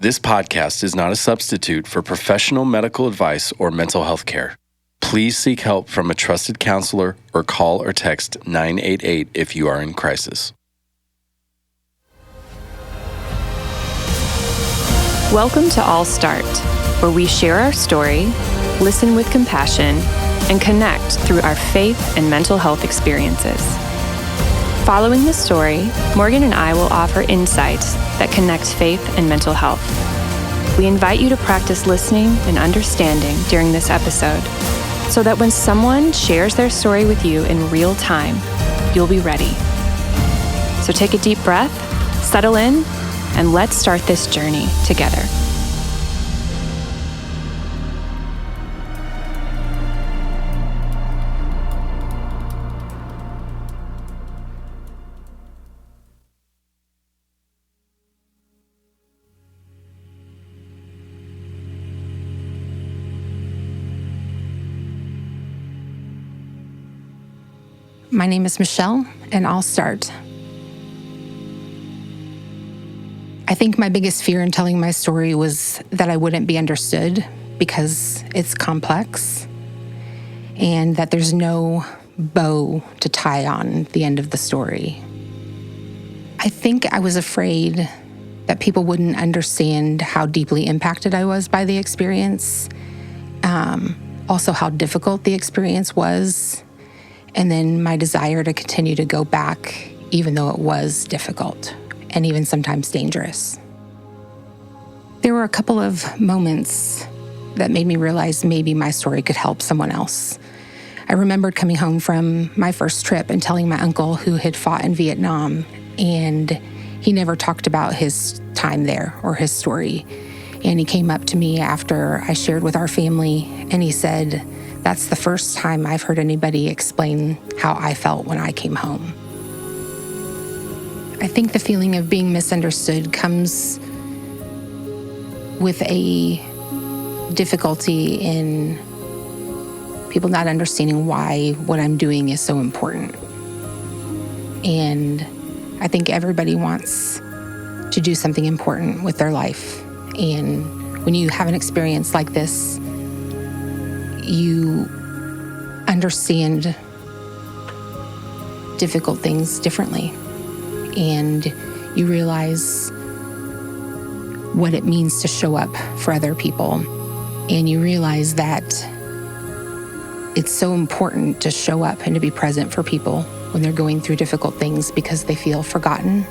This podcast is not a substitute for professional medical advice or mental health care. Please seek help from a trusted counselor or call or text 988 if you are in crisis. Welcome to All Start, where we share our story, listen with compassion, and connect through our faith and mental health experiences. Following the story, Morgan and I will offer insights that connect faith and mental health. We invite you to practice listening and understanding during this episode, so that when someone shares their story with you in real time, you'll be ready. So take a deep breath, settle in, and let's start this journey together. My name is Michelle, and I'll start. I think my biggest fear in telling my story was that I wouldn't be understood because it's complex and that there's no bow to tie on the end of the story. I think I was afraid that people wouldn't understand how deeply impacted I was by the experience, also how difficult the experience was, and then my desire to continue to go back even though it was difficult and even sometimes dangerous. There were a couple of moments that made me realize maybe my story could help someone else. I remembered coming home from my first trip and telling my uncle who had fought in Vietnam, and he never talked about his time there or his story. And he came up to me after I shared with our family, and he said, "That's the first time I've heard anybody explain how I felt when I came home." I think the feeling of being misunderstood comes with a difficulty in people not understanding why what I'm doing is so important. And I think everybody wants to do something important with their life. And when you have an experience like this, you understand difficult things differently, and you realize what it means to show up for other people, and you realize that it's so important to show up and to be present for people when they're going through difficult things because they feel forgotten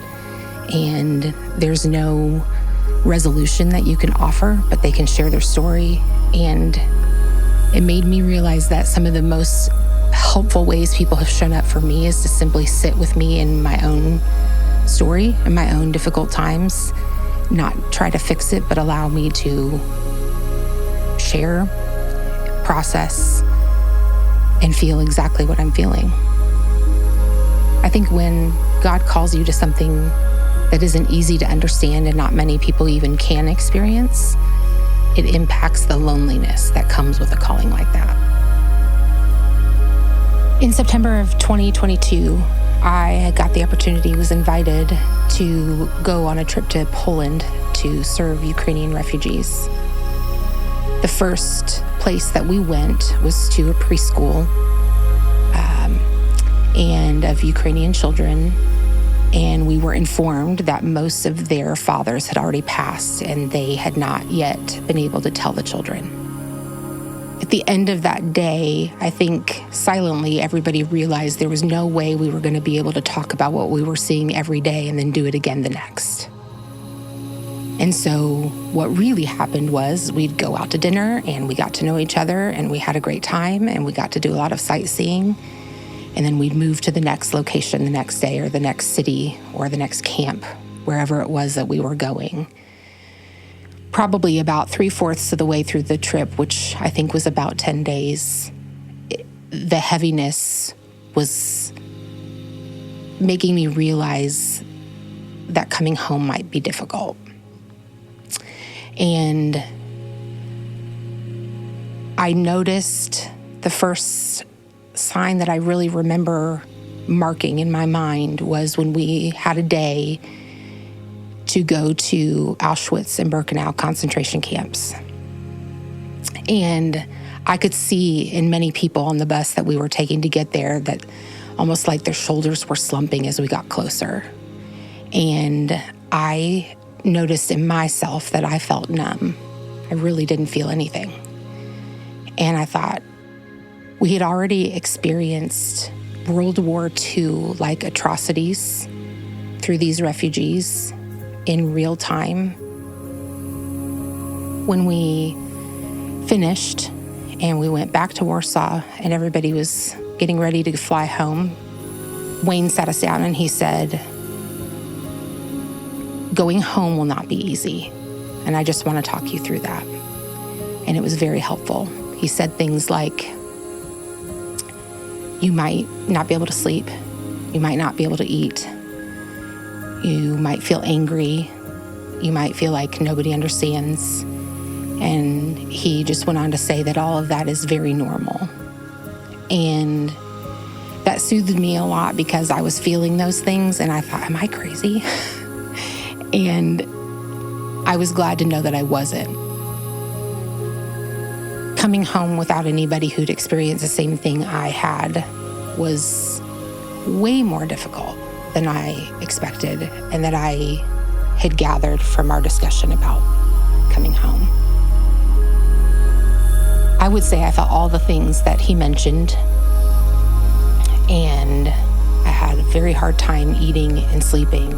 and there's no resolution that you can offer, but they can share their story. And it made me realize that some of the most helpful ways people have shown up for me is to simply sit with me in my own story and my own difficult times, not try to fix it, but allow me to share, process, and feel exactly what I'm feeling. I think when God calls you to something that isn't easy to understand and not many people even can experience, it impacts the loneliness that comes with a calling like that. In September of 2022, I got the opportunity, was invited to go on a trip to Poland to serve Ukrainian refugees. The first place that we went was to a preschool and of Ukrainian children. And we were informed that most of their fathers had already passed and they had not yet been able to tell the children. At the end of that day, I think silently everybody realized there was no way we were going to be able to talk about what we were seeing every day and then do it again the next. And so what really happened was we'd go out to dinner and we got to know each other and we had a great time and we got to do a lot of sightseeing. And then we'd move to the next location the next day or the next city or the next camp, wherever it was that we were going. Probably about 3/4 of the way through the trip, which I think was about 10 days, the heaviness was making me realize that coming home might be difficult. And I noticed the first sign that I really remember marking in my mind was when we had a day to go to Auschwitz and Birkenau concentration camps. And I could see in many people on the bus that we were taking to get there that almost like their shoulders were slumping as we got closer. And I noticed in myself that I felt numb. I really didn't feel anything. And I thought, we had already experienced World War II-like atrocities through these refugees in real time. When we finished and we went back to Warsaw and everybody was getting ready to fly home, Wayne sat us down and he said, going home will not be easy, and I just want to talk you through that. And it was very helpful. He said things like, you might not be able to sleep, you might not be able to eat, you might feel angry, you might feel like nobody understands. And he just went on to say that all of that is very normal. And that soothed me a lot because I was feeling those things and I thought, am I crazy? And I was glad to know that I wasn't. Coming home without anybody who'd experienced the same thing I had was way more difficult than I expected and that I had gathered from our discussion about coming home. I would say I felt all the things that he mentioned, and I had a very hard time eating and sleeping.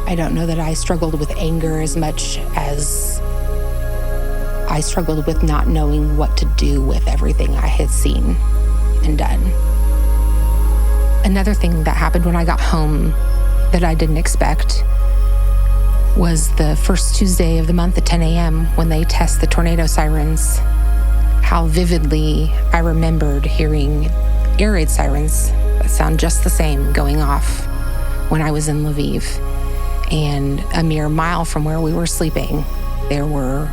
I don't know that I struggled with anger as much as I struggled with not knowing what to do with everything I had seen and done. Another thing that happened when I got home that I didn't expect was the first Tuesday of the month at 10 a.m. when they test the tornado sirens. How vividly I remembered hearing air raid sirens that sound just the same going off when I was in Lviv. And a mere mile from where we were sleeping, there were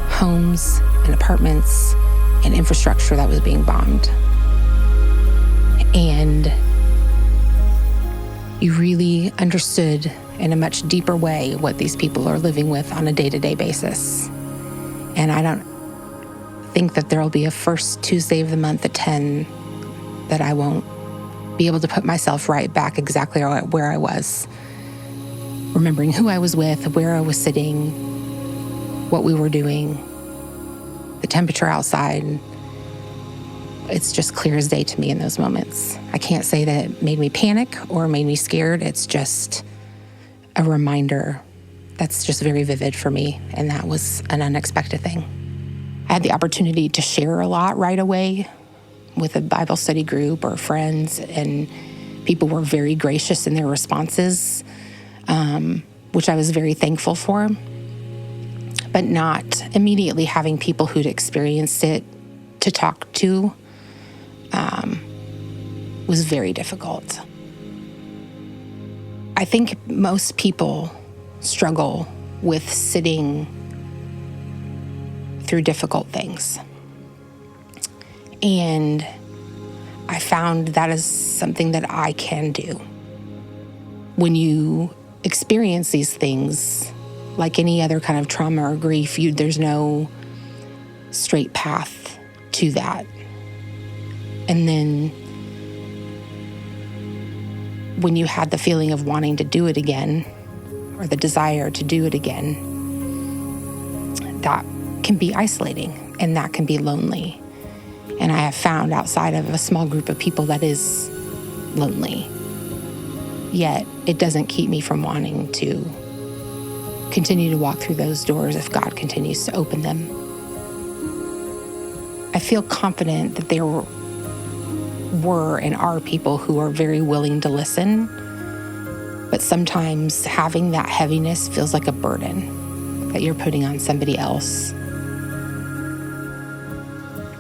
homes and apartments and infrastructure that was being bombed. And you really understood in a much deeper way what these people are living with on a day-to-day basis. And I don't think that there'll be a first Tuesday of the month at 10 that I won't be able to put myself right back exactly where I was. Remembering who I was with, where I was sitting, what we were doing, the temperature outside. It's just clear as day to me in those moments. I can't say that it made me panic or made me scared. It's just a reminder that's just very vivid for me, and that was an unexpected thing. I had the opportunity to share a lot right away with a Bible study group or friends, and people were very gracious in their responses, which I was very thankful for. But not immediately having people who'd experienced it to talk to was very difficult. I think most people struggle with sitting through difficult things. And I found that is something that I can do. When you experience these things, like any other kind of trauma or grief, there's no straight path to that. And then when you had the feeling of wanting to do it again, or the desire to do it again, that can be isolating and that can be lonely. And I have found outside of a small group of people that is lonely. Yet it doesn't keep me from wanting to continue to walk through those doors if God continues to open them. I feel confident that there were and are people who are very willing to listen, but sometimes having that heaviness feels like a burden that you're putting on somebody else.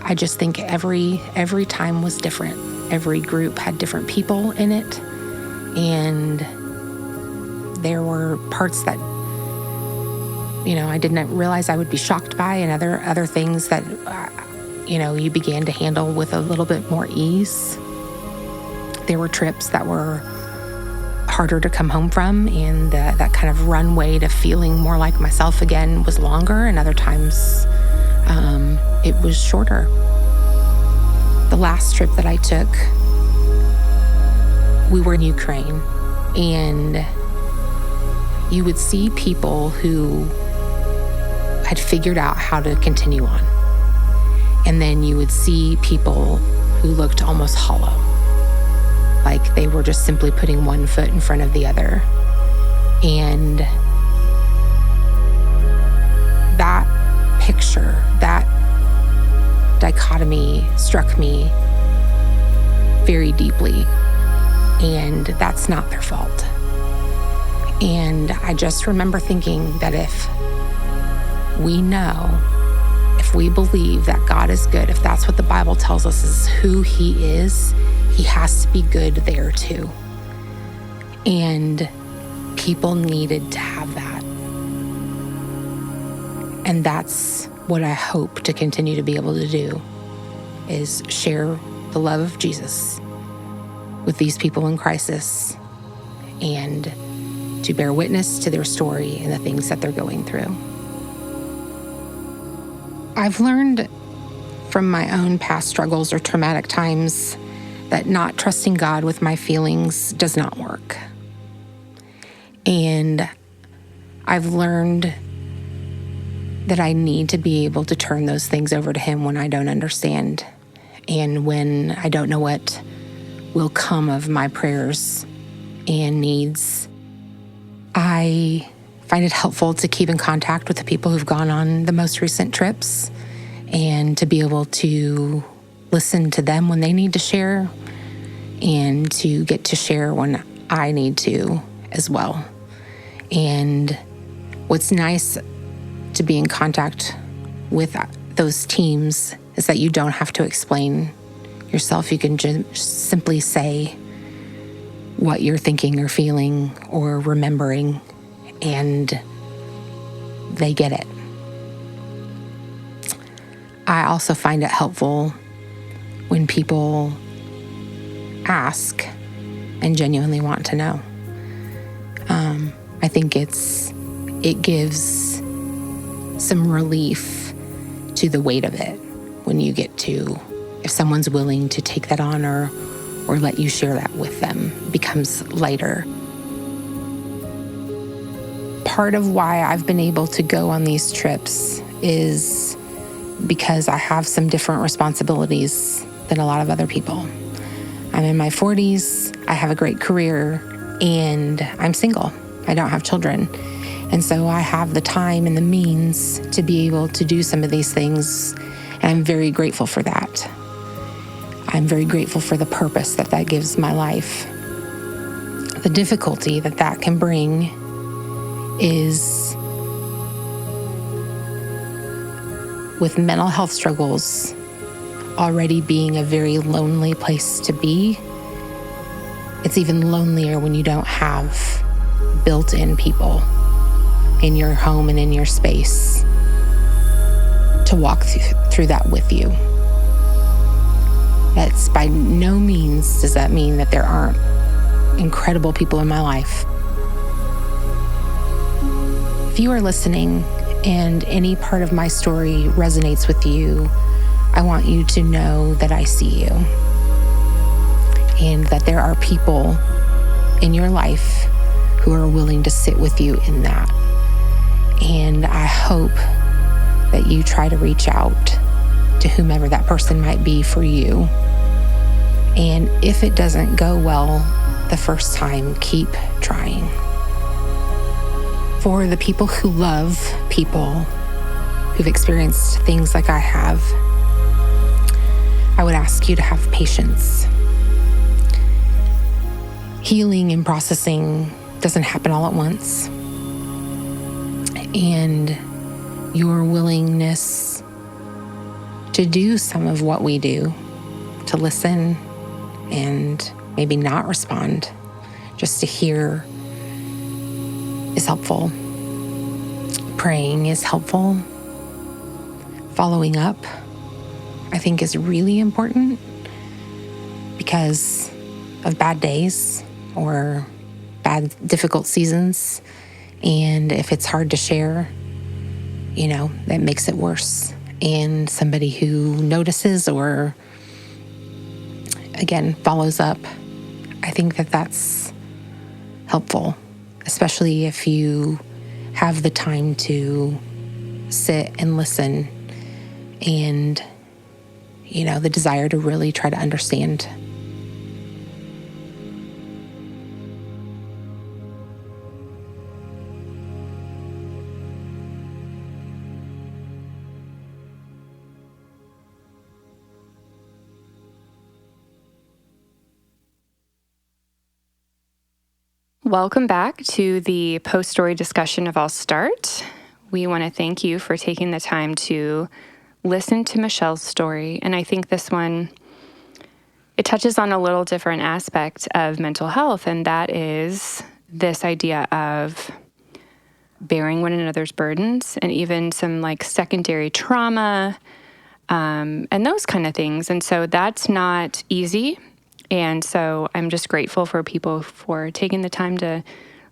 I just think every time was different. Every group had different people in it, and there were parts that I didn't realize I would be shocked by, and other things that you began to handle with a little bit more ease. There were trips that were harder to come home from, and that kind of runway to feeling more like myself again was longer, and other times it was shorter. The last trip that I took, we were in Ukraine, and you would see people who had figured out how to continue on. And then you would see people who looked almost hollow, like they were just simply putting one foot in front of the other. And that picture, that dichotomy struck me very deeply. And that's not their fault. And I just remember thinking that if we know, if we believe that God is good, if that's what the Bible tells us is who He is, He has to be good there too. And people needed to have that. And that's what I hope to continue to be able to do, is share the love of Jesus with these people in crisis and to bear witness to their story and the things that they're going through. I've learned from my own past struggles or traumatic times that not trusting God with my feelings does not work. And I've learned that I need to be able to turn those things over to Him when I don't understand and when I don't know what will come of my prayers and needs. I find it helpful to keep in contact with the people who've gone on the most recent trips and to be able to listen to them when they need to share and to get to share when I need to as well. And what's nice to be in contact with those teams is that you don't have to explain yourself. You can just simply say what you're thinking or feeling or remembering, and they get it. I also find it helpful when people ask and genuinely want to know. I think it gives some relief to the weight of it when you get to, if someone's willing to take that on or let you share that with them, becomes lighter. Part of why I've been able to go on these trips is because I have some different responsibilities than a lot of other people. I'm in my 40s, I have a great career, and I'm single. I don't have children. And so I have the time and the means to be able to do some of these things, and I'm very grateful for that. I'm very grateful for the purpose that gives my life. The difficulty that can bring is with mental health struggles already being a very lonely place to be. It's even lonelier when you don't have built-in people in your home and in your space to walk through that with you. That's by no means does that mean that there aren't incredible people in my life. If you are listening and any part of my story resonates with you, I want you to know that I see you and that there are people in your life who are willing to sit with you in that. And I hope that you try to reach out to whomever that person might be for you. And if it doesn't go well the first time, keep trying. For the people who love people who've experienced things like I have, I would ask you to have patience. Healing and processing doesn't happen all at once. And your willingness to do some of what we do, to listen and maybe not respond, just to hear, is helpful. Praying is helpful. Following up, I think, is really important because of bad days or bad, difficult seasons. And if it's hard to share, that makes it worse. And somebody who notices or, again, follows up, I think that that's helpful, especially if you have the time to sit and listen and, the desire to really try to understand. Welcome back to the post-story discussion of I'll Start. We want to thank you for taking the time to listen to Michelle's story. And I think this one, it touches on a little different aspect of mental health, and that is this idea of bearing one another's burdens and even some secondary trauma and those kind of things. And so that's not easy. And so I'm just grateful for people for taking the time to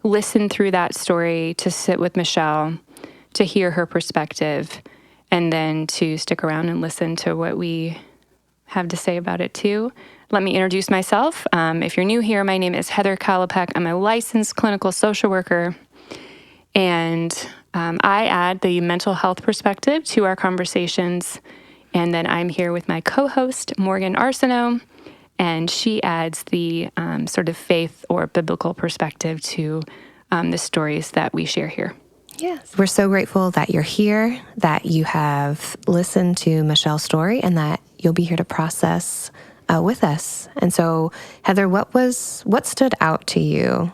listen through that story, to sit with Michelle, to hear her perspective, and then to stick around and listen to what we have to say about it too. Let me introduce myself. If you're new here, my name is Heather Kalopek. I'm a licensed clinical social worker, and I add the mental health perspective to our conversations. And then I'm here with my co-host, Morgan Arsenault, and she adds the sort of faith or biblical perspective to the stories that we share here. Yes. We're so grateful that you're here, that you have listened to Michelle's story, and that you'll be here to process with us. And so, Heather, what stood out to you?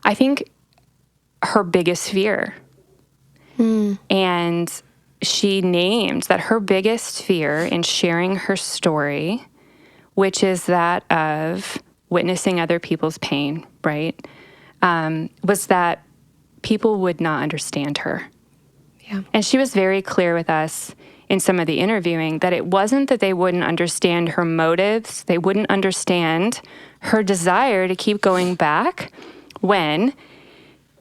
I think her biggest fear. And she named that her biggest fear in sharing her story, which is that of witnessing other people's pain, right, was that people would not understand her. Yeah. And she was very clear with us in some of the interviewing that it wasn't that they wouldn't understand her motives, they wouldn't understand her desire to keep going back when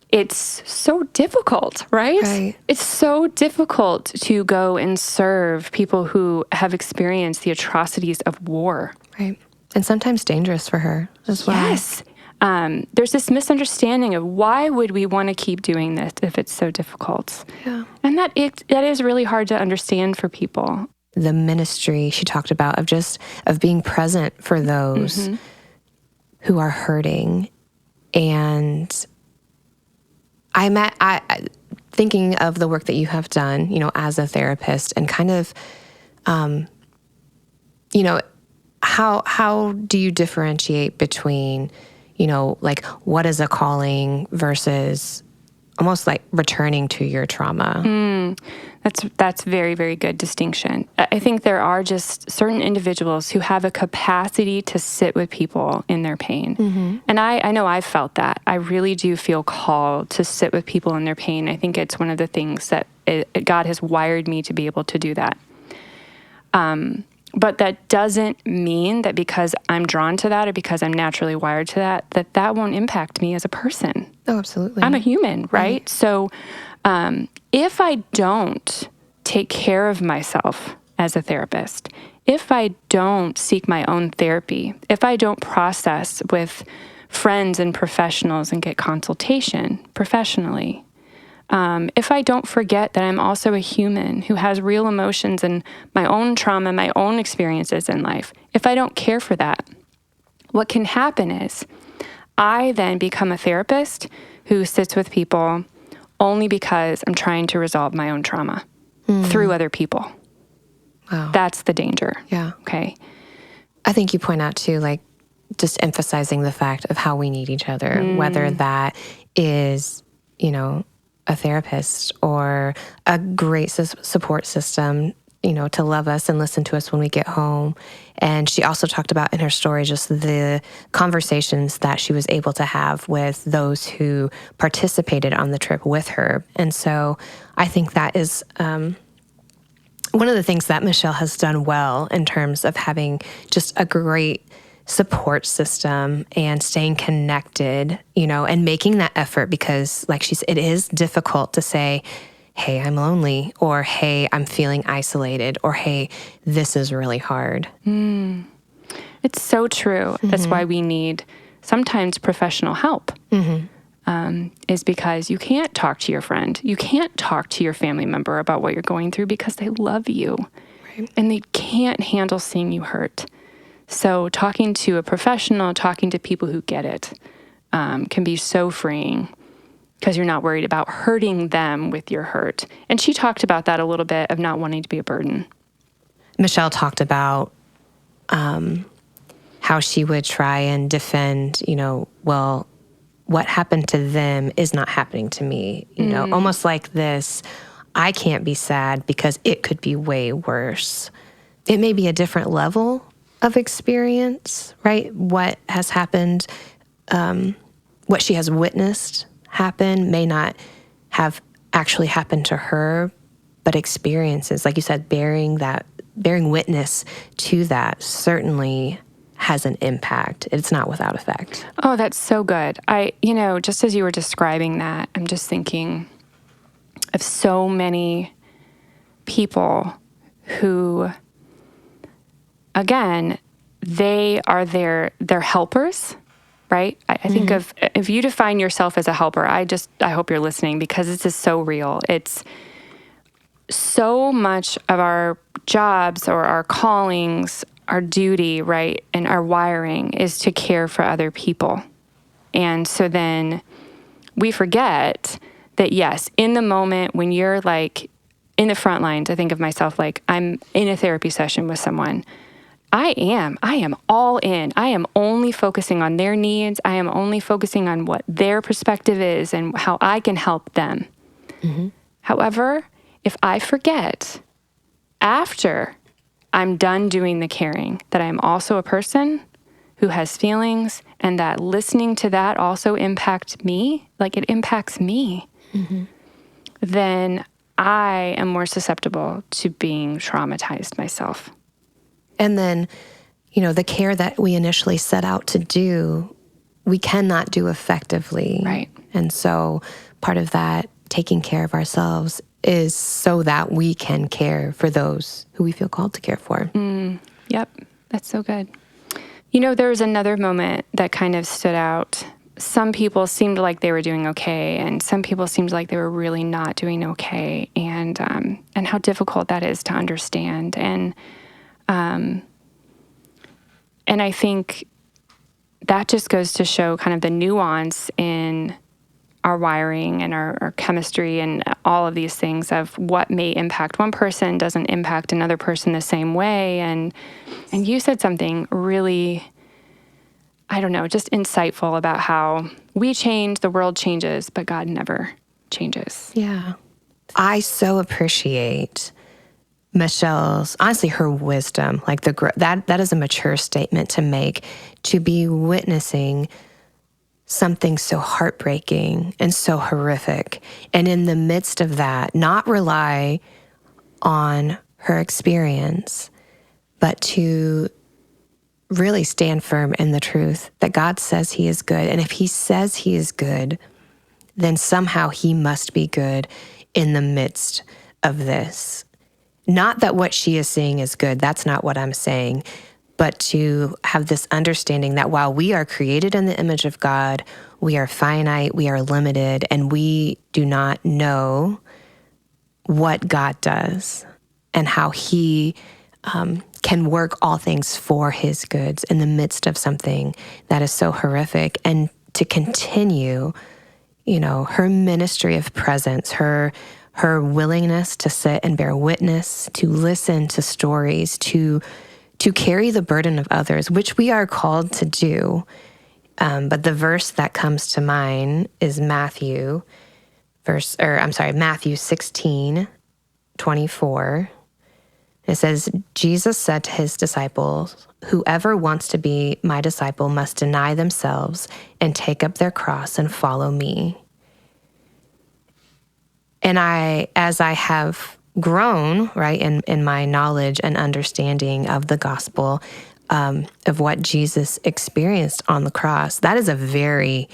it's so difficult, right? Right. It's so difficult to go and serve people who have experienced the atrocities of war. Right. And sometimes dangerous for her as well. Yes. There's this misunderstanding of why would we want to keep doing this if it's so difficult? Yeah. And that is really hard to understand for people. The ministry she talked about of being present for those who are hurting. And I thinking of the work that you have done, as a therapist, and kind of, how do you differentiate between, what is a calling versus almost like returning to your trauma? That's very, very good distinction. I think there are just certain individuals who have a capacity to sit with people in their pain. And I know I've felt that. I really do feel called to sit with people in their pain. I think it's one of the things that God has wired me to be able to do that. But that doesn't mean that because I'm drawn to that or because I'm naturally wired to that won't impact me as a person. Oh, absolutely. I'm a human, right? So if I don't take care of myself as a therapist, if I don't seek my own therapy, if I don't process with friends and professionals and get consultation professionally, if I don't forget that I'm also a human who has real emotions and my own trauma, my own experiences in life, if I don't care for that, what can happen is I then become a therapist who sits with people only because I'm trying to resolve my own trauma through other people. Wow. That's the danger. Yeah. Okay. I think you point out too, just emphasizing the fact of how we need each other, whether that is, a therapist or a great support system, to love us and listen to us when we get home. And she also talked about in her story just the conversations that she was able to have with those who participated on the trip with her. And so I think that is one of the things that Michelle has done well in terms of having just a great support system and staying connected, and making that effort because, like she said, it is difficult to say, hey, I'm lonely, or hey, I'm feeling isolated, or hey, this is really hard. It's so true. That's why we need sometimes professional help. Is because you can't talk to your friend. You can't talk to your family member about what you're going through because they love you. Right. And they can't handle seeing you hurt. So talking to a professional, talking to people who get it, can be so freeing because you're not worried about hurting them with your hurt. And she talked about that a little bit, of not wanting to be a burden. Michelle talked about how she would try and defend, well, what happened to them is not happening to me, almost like this, I can't be sad because it could be way worse. It may be a different level of experience, right? What has happened, what she has witnessed happen may not have actually happened to her, but experiences, like you said, bearing witness to that certainly has an impact. It's not without effect. Oh, that's so good. Just as you were describing that, I'm just thinking of so many people who, again, they are their helpers, right? I think of, if you define yourself as a helper, I hope you're listening, because this is so real. It's so much of our jobs or our callings, our duty, right, and our wiring is to care for other people. And so then we forget that, yes, in the moment when you're like in the front lines, I think of myself like I'm in a therapy session with someone. I am all in. I am only focusing on their needs. I am only focusing on what their perspective is and how I can help them. However, if I forget after I'm done doing the caring that I am also a person who has feelings, and that listening to that also impacts me, like it impacts me, then I am more susceptible to being traumatized myself. And then, the care that we initially set out to do, we cannot do effectively. Right. And so part of that, taking care of ourselves, is so that we can care for those who we feel called to care for. Yep. That's so good. There was another moment that kind of stood out. Some people seemed like they were doing okay, and some people seemed like they were really not doing okay, and how difficult that is to understand. And I think that just goes to show kind of the nuance in our wiring and our chemistry and all of these things of what may impact one person doesn't impact another person the same way. And you said something really, I don't know, just insightful about how we change, the world changes, but God never changes. Yeah. I so appreciate Michelle's, honestly, her wisdom, like that is a mature statement to make, to be witnessing something so heartbreaking and so horrific. And in the midst of that, not rely on her experience, but to really stand firm in the truth that God says he is good. And if he says he is good, then somehow he must be good in the midst of this. Not that what she is saying is good. That's not what I'm saying. But to have this understanding that while we are created in the image of God, we are finite, we are limited, and we do not know what God does and how he can work all things for his goods in the midst of something that is so horrific. And to continue, her ministry of presence, her willingness to sit and bear witness, to listen to stories, to carry the burden of others, which we are called to do. But the verse that comes to mind is Matthew 16:24. It says, Jesus said to his disciples, "Whoever wants to be my disciple must deny themselves and take up their cross and follow me." And as I have grown, right, in my knowledge and understanding of the gospel, of what Jesus experienced on the cross, that is a very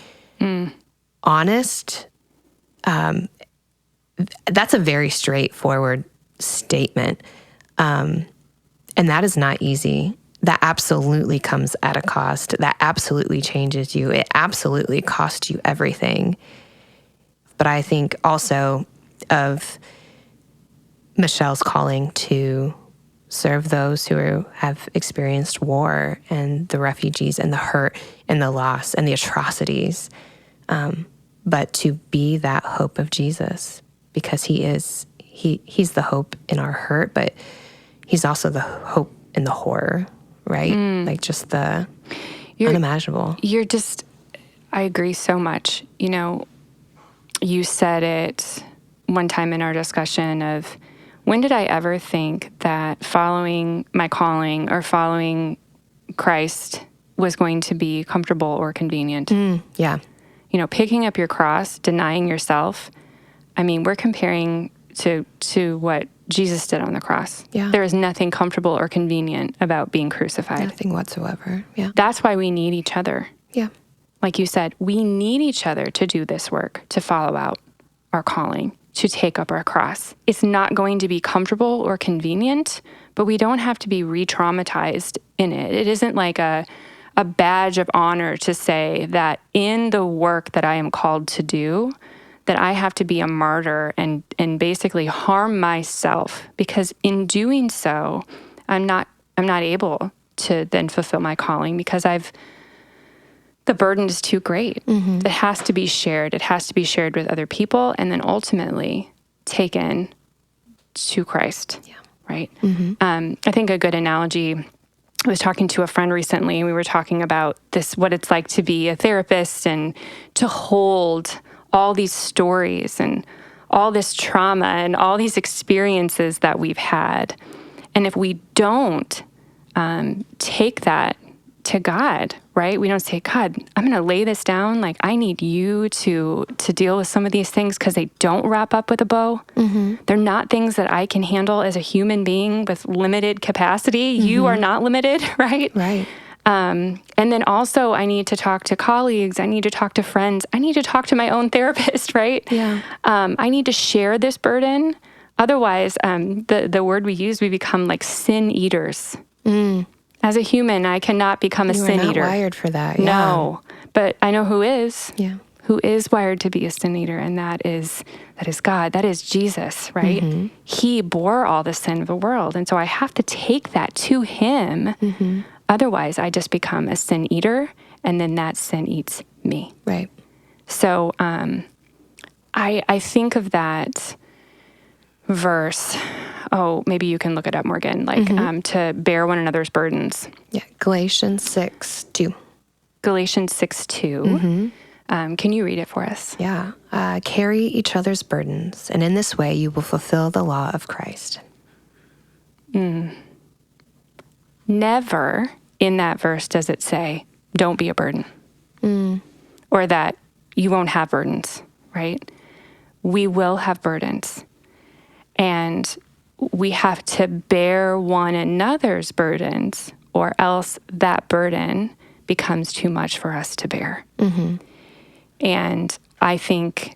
honest, that's a very straightforward statement. And that is not easy. That absolutely comes at a cost. That absolutely changes you. It absolutely costs you everything. But I think also of Michelle's calling to serve those who have experienced war and the refugees and the hurt and the loss and the atrocities. But to be that hope of Jesus, because he's the hope in our hurt, but he's also the hope in the horror, right? Like just the unimaginable. I agree so much. You know, you said it one time in our discussion of, when did I ever think that following my calling or following Christ was going to be comfortable or convenient? Yeah. You know, picking up your cross, denying yourself. I mean, we're comparing to what Jesus did on the cross. Yeah. There is nothing comfortable or convenient about being crucified. Nothing whatsoever. Yeah. That's why we need each other. Yeah. Like you said, we need each other to do this work, to follow out our calling, to take up our cross. It's not going to be comfortable or convenient, but we don't have to be re-traumatized in it. It isn't like a badge of honor to say that in the work that I am called to do, that I have to be a martyr and basically harm myself, because in doing so, I'm not able to then fulfill my calling, because the burden is too great. It has to be shared. It has to be shared with other people, and then ultimately taken to Christ. Yeah. Right. I think a good analogy, I was talking to a friend recently, and we were talking about what it's like to be a therapist and to hold all these stories and all this trauma and all these experiences that we've had. And if we don't take that to God, right? We don't say, God, I'm going to lay this down. Like, I need you to deal with some of these things, because they don't wrap up with a bow. They're not things that I can handle as a human being with limited capacity. You are not limited, right? Right. And then also I need to talk to colleagues. I need to talk to friends. I need to talk to my own therapist, right? Yeah. I need to share this burden. Otherwise, the word we use, we become like sin eaters. As a human, I cannot become a sin eater. You're not wired for that. Yeah. No, but I know who is. Yeah. Who is wired to be a sin eater, and that is God. That is Jesus, right? He bore all the sin of the world, and so I have to take that to him. Otherwise, I just become a sin eater, and then that sin eats me. Right. So I think of that verse. Oh, maybe you can look it up, Morgan. Like to bear one another's burdens. Yeah. Galatians 6:2. Galatians 6:2. Can you read it for us? Yeah. Carry each other's burdens, and in this way you will fulfill the law of Christ. Never in that verse does it say, don't be a burden. Or that you won't have burdens, right? We will have burdens. And we have to bear one another's burdens, or else that burden becomes too much for us to bear. And I think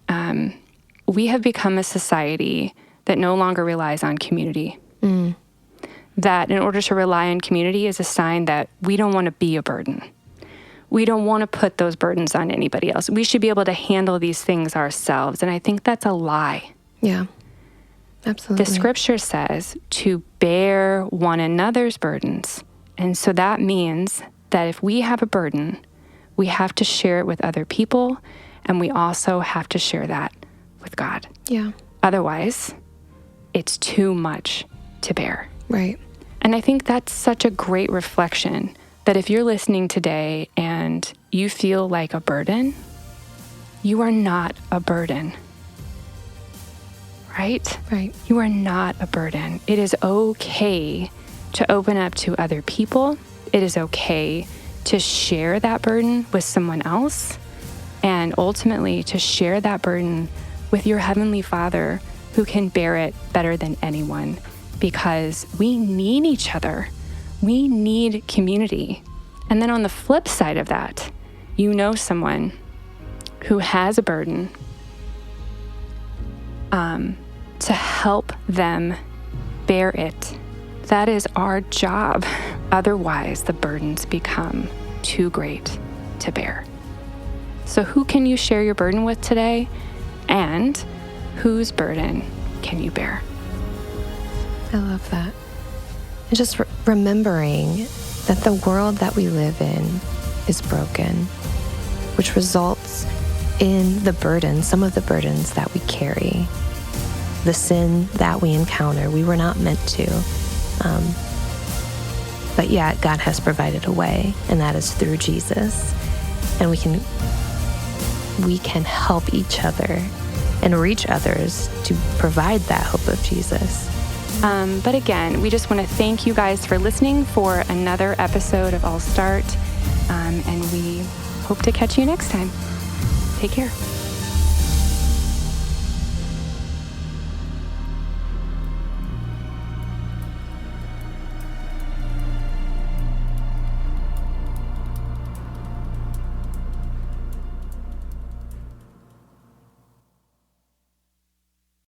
we have become a society that no longer relies on community. That in order to rely on community is a sign that we don't want to be a burden. We don't want to put those burdens on anybody else. We should be able to handle these things ourselves. And I think that's a lie. Yeah, absolutely. The scripture says to bear one another's burdens. And so that means that if we have a burden, we have to share it with other people, and we also have to share that with God. Yeah. Otherwise, it's too much to bear. Right. And I think that's such a great reflection, that if you're listening today and you feel like a burden, you are not a burden. Right? Right. You are not a burden. It is okay to open up to other people. It is okay to share that burden with someone else, and ultimately to share that burden with your Heavenly Father, who can bear it better than anyone, because we need each other. We need community. And then on the flip side of that, you know someone who has a burden, to help them bear it. That is our job. Otherwise, the burdens become too great to bear. So who can you share your burden with today? And whose burden can you bear? I love that. And just remembering that the world that we live in is broken, which results in the burdens, some of the burdens that we carry, the sin that we encounter. We were not meant to. But yet God has provided a way, and that is through Jesus. And we can help each other and reach others to provide that hope of Jesus. But again, we just want to thank you guys for listening for another episode of All Start. And we hope to catch you next time. Take care.